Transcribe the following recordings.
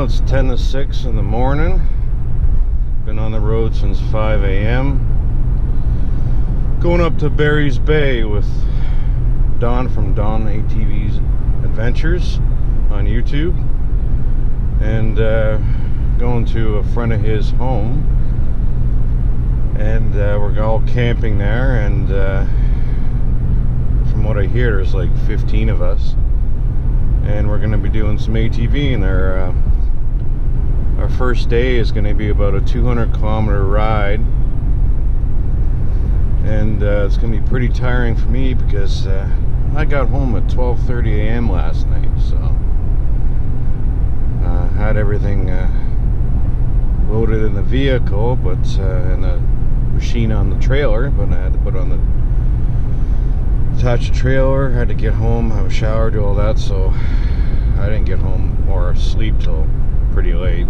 it's 10 to 6 in the morning. Been on the road since 5 a.m. Going up to Barry's Bay with Don from Don ATV's Adventures on YouTube. And going to a friend of his home. And we're all camping there. And from what I hear, there's like 15 of us. And we're going to be doing some ATV, and our first day is going to be about a 200-kilometer ride, and it's going to be pretty tiring for me because I got home at 12:30 a.m. last night, so had everything loaded in the vehicle, but in the machine on the trailer, but I had to put on the attach the trailer, had to get home, have a shower, do all that, so I didn't get home or sleep till pretty late.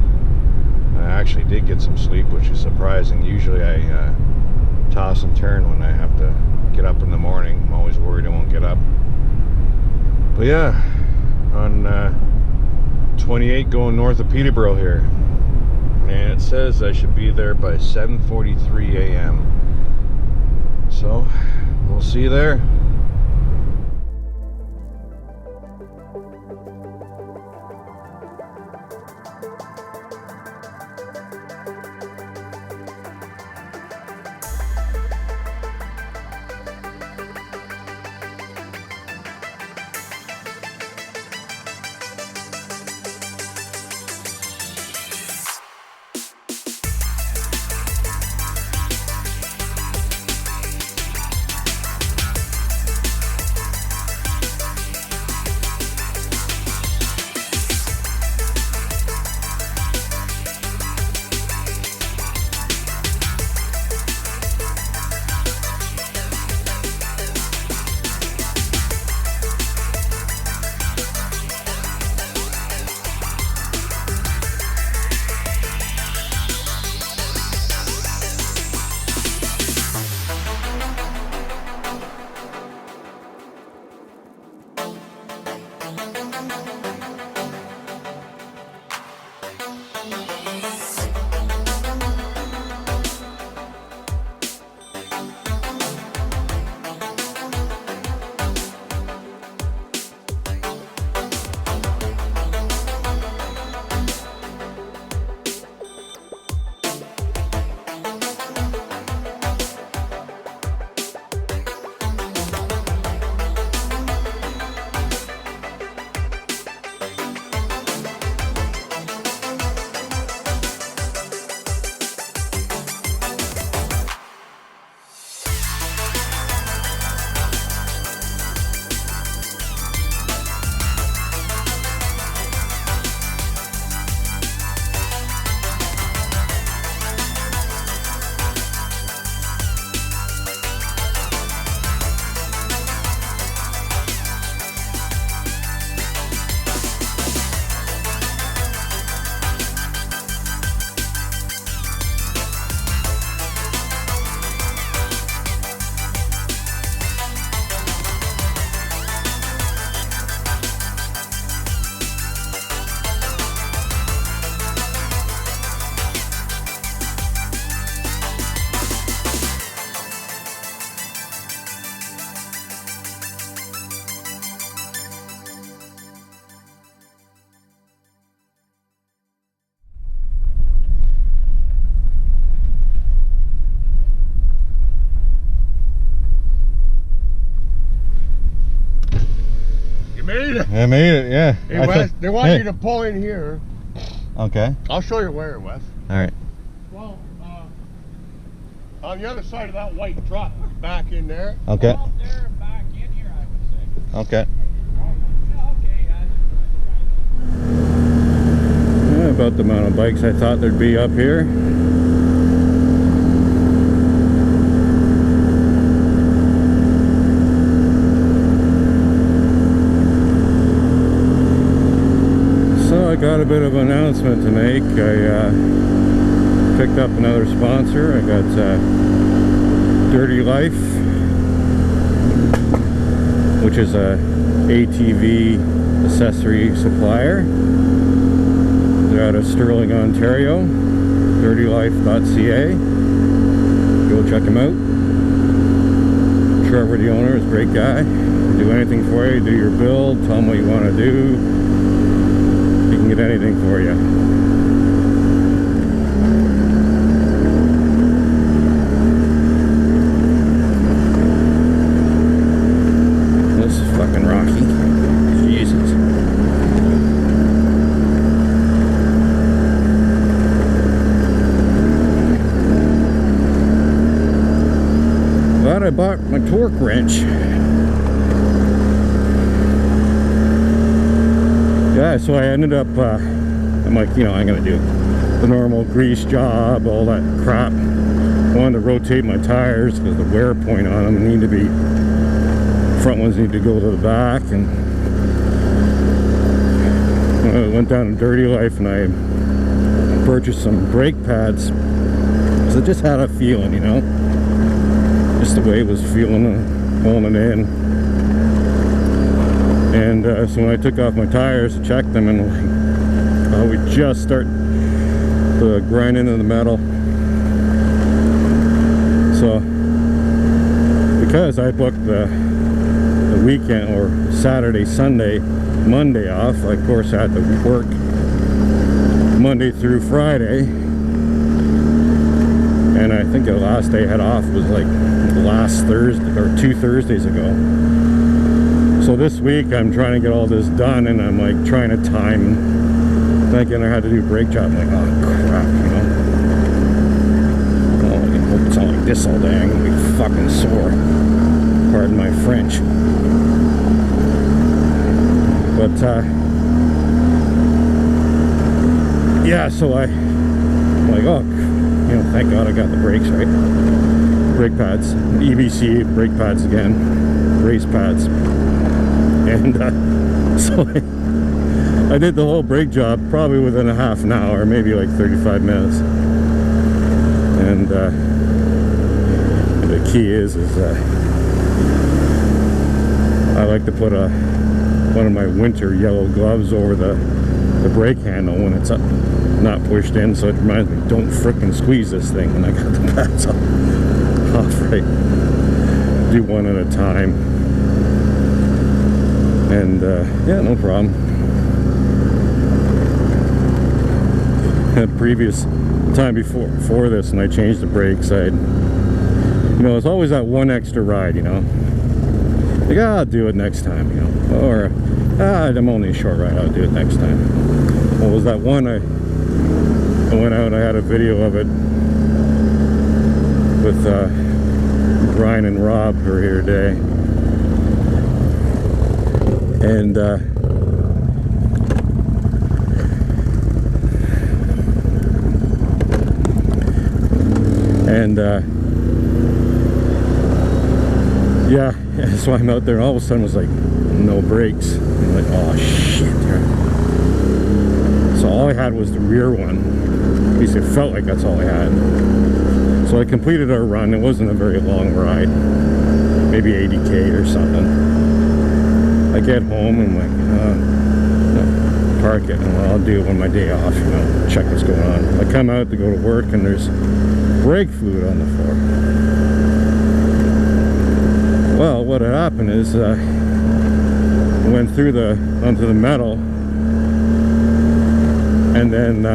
I actually did get some sleep, which is surprising. Usually I toss and turn when I have to get up in the morning. I'm always worried I won't get up. But yeah, on 28 going north of Peterborough here. And it says I should be there by 7:43 a.m. So we'll see you there. Made it. I made it, yeah. Hey, Wes, they want you to pull in here. Okay. I'll show you where, Wes. All right. Well, on the other side of that white truck, back in there. Okay. Up there and back in here, I would say. Okay. Okay. About the amount of bikes I thought there'd be up here. So I got a bit of an announcement to make. I picked up another sponsor. I got Dirtylife, which is a ATV accessory supplier. They're out of Sterling, Ontario. Dirtylife.ca. Go check them out. Trevor, the owner, is a great guy. Do anything for you. Do your build. Tell him what you want to do. He can get anything for you. I bought my torque wrench. Yeah, so I ended up, I'm like, you know, I'm gonna do the normal grease job, all that crap. I wanted to rotate my tires because the wear point on them need to be, front ones need to go to the back. And I went down to Dirtylife and I purchased some brake pads because I just had a feeling, you know, just the way it was feeling, pulling it in. And so when I took off my tires to check them, and we just start to grind into the metal. So because I booked the weekend, or Saturday, Sunday, Monday off, I of course had to work Monday through Friday. And I think the last day I had off was like last Thursday, or 2 Thursdays ago. So this week I'm trying to get all this done, and I'm like trying to time, thinking I had to do a brake job. I'm like, oh crap, you know. Oh, I can hope it's not like this all day. I'm gonna be fucking sore. Pardon my French. But yeah, so I'm like, oh, you know, thank God I got the brakes right. Brake pads, EBC brake pads again, race pads. And so I did the whole brake job probably within a half an hour, maybe like 35 minutes. And the key is I like to put one of my winter yellow gloves over the brake handle when it's up, not pushed in, so it reminds me, don't frickin' squeeze this thing when I got the pads off right. Do one at a time. And yeah, no problem. The previous time before this, and I changed the brakes, you know, it's always that one extra ride, you know. Like, I'll do it next time, you know. Or, I'm only a short ride, I'll do it next time. Well, was that one I went out and I had a video of it with Brian and Rob, who are here today. And yeah, so I'm out there and all of a sudden it was like no brakes. I'm like, oh shit. So all I had was the rear one. At least it felt like that's all I had. So I completed our run. It wasn't a very long ride, maybe 80K or something. I get home and I'm like, park it, and I'll do it on my day off, you know, check what's going on. I come out to go to work and there's brake fluid on the floor. Well, what had happened is I went through onto the metal, and then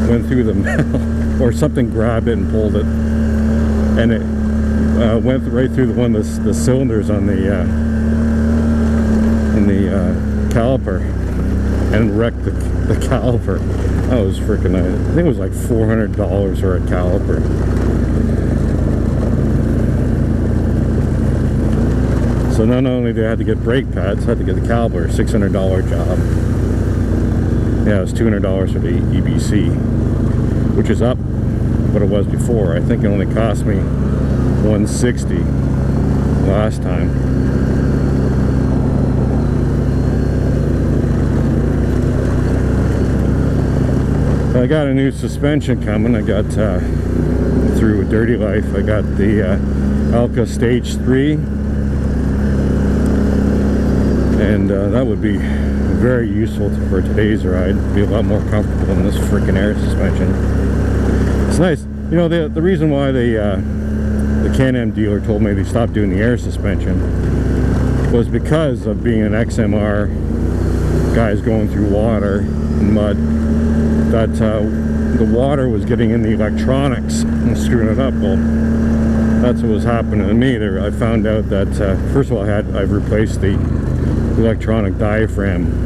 went through the metal, or something grabbed it and pulled it, and it went right through one of the cylinders on the caliper, and wrecked the caliper. That was freaking, I think it was like $400 for a caliper. So not only did I have to get brake pads, I had to get the caliper, $600 job. Yeah, it was $200 for the EBC, which is up what it was before. I think it only cost me $160 last time. I got a new suspension coming. I got through Dirtylife. I got the Alka Stage 3, and that would be very useful for today's ride. Be a lot more comfortable than this freaking air suspension. It's nice. You know, the reason why the Can-Am dealer told me they stopped doing the air suspension was because of being an XMR, guys going through water and mud, that the water was getting in the electronics and screwing it up. Well, that's what was happening to me there. I found out that first of all, I've replaced the electronic diaphragm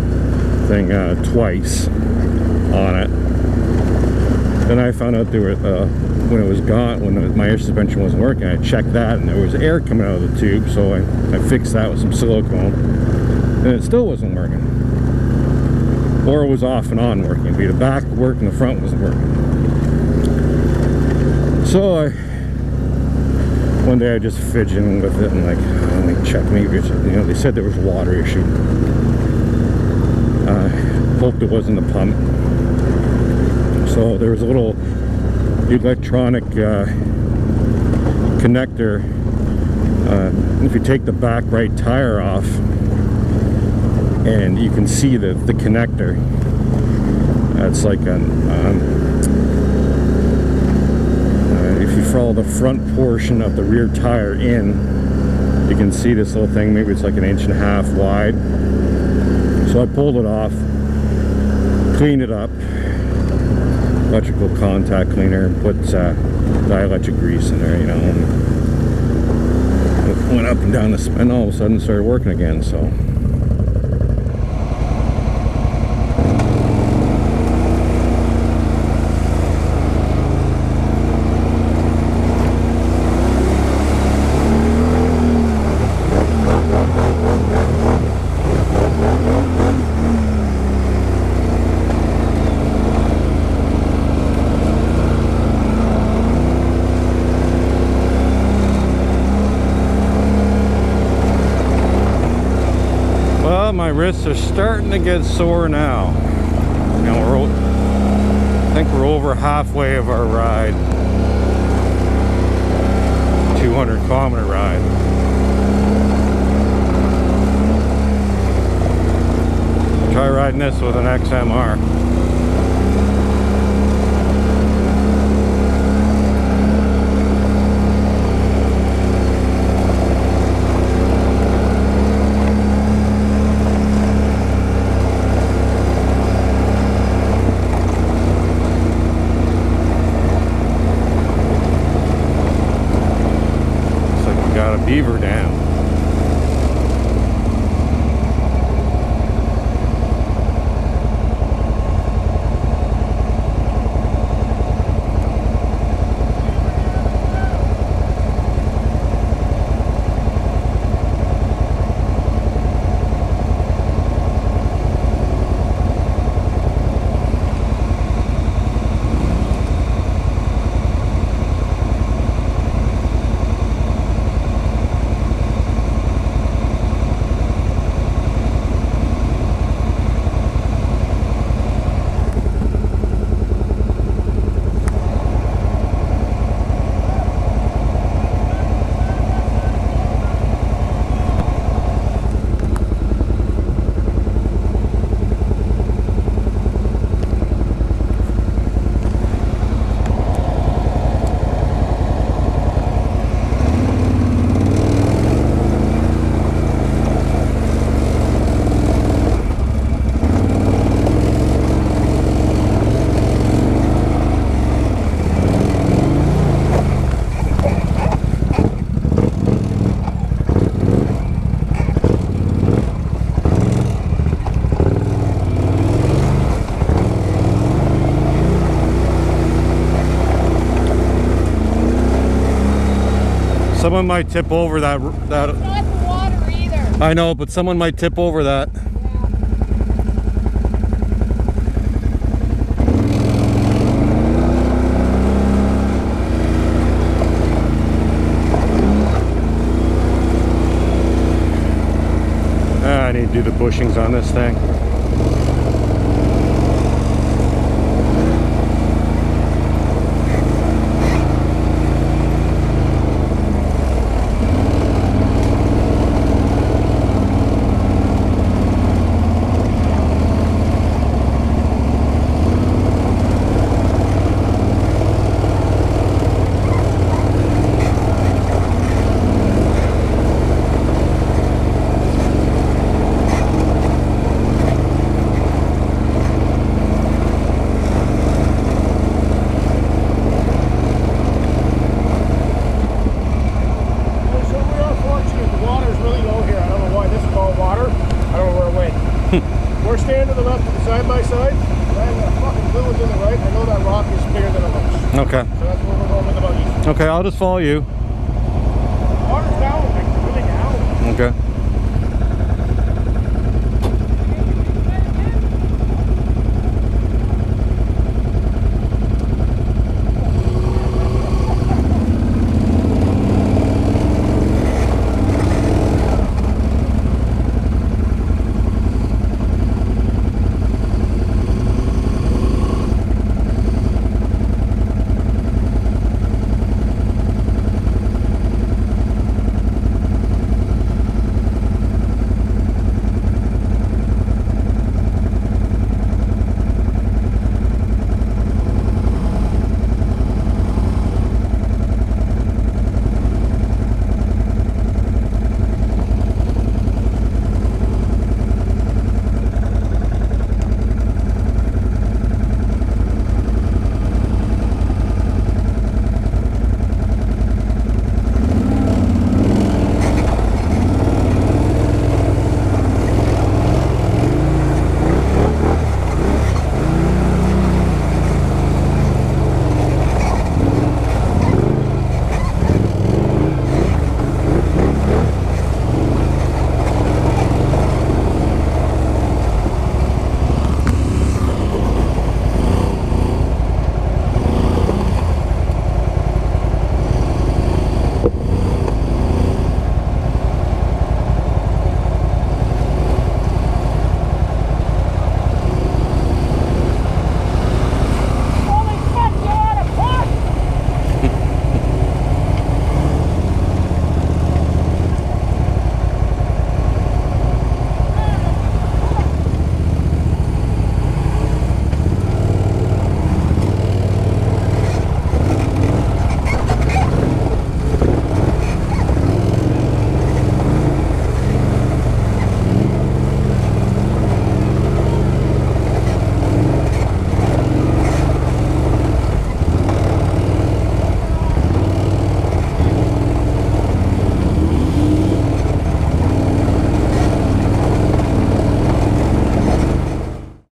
thing twice on it. Then I found out there were when it was gone, when my air suspension wasn't working, I checked that and there was air coming out of the tube, so I fixed that with some silicone, and it still wasn't working. Or it was off and on working. The back worked and the front wasn't working. So one day I just fidgeting with it and like, let me check, maybe it's, you know, they said there was a water issue. Hoped it wasn't the pump. So there was a little electronic connector. If you take the back right tire off, and you can see the connector. That's like if you follow the front portion of the rear tire in, you can see this little thing. Maybe it's like 1.5 inches wide. So I pulled it off, cleaned it up, electrical contact cleaner, and put dielectric grease in there, you know, and it went up and down and all of a sudden it started working again. So my wrists are starting to get sore now. You know, I think we're over halfway of our ride. 200-kilometer ride. Try riding this with an XMR. Beaver Dam. Someone might tip over that. It's not the water either. I know, but someone might tip over that. I need to do the bushings on this thing. that fucking blue is in the right. I know that rock is bigger than it looks. Okay. So that's where we're going with the buggy. Okay, I'll just follow you. Water's down, like really down. Okay.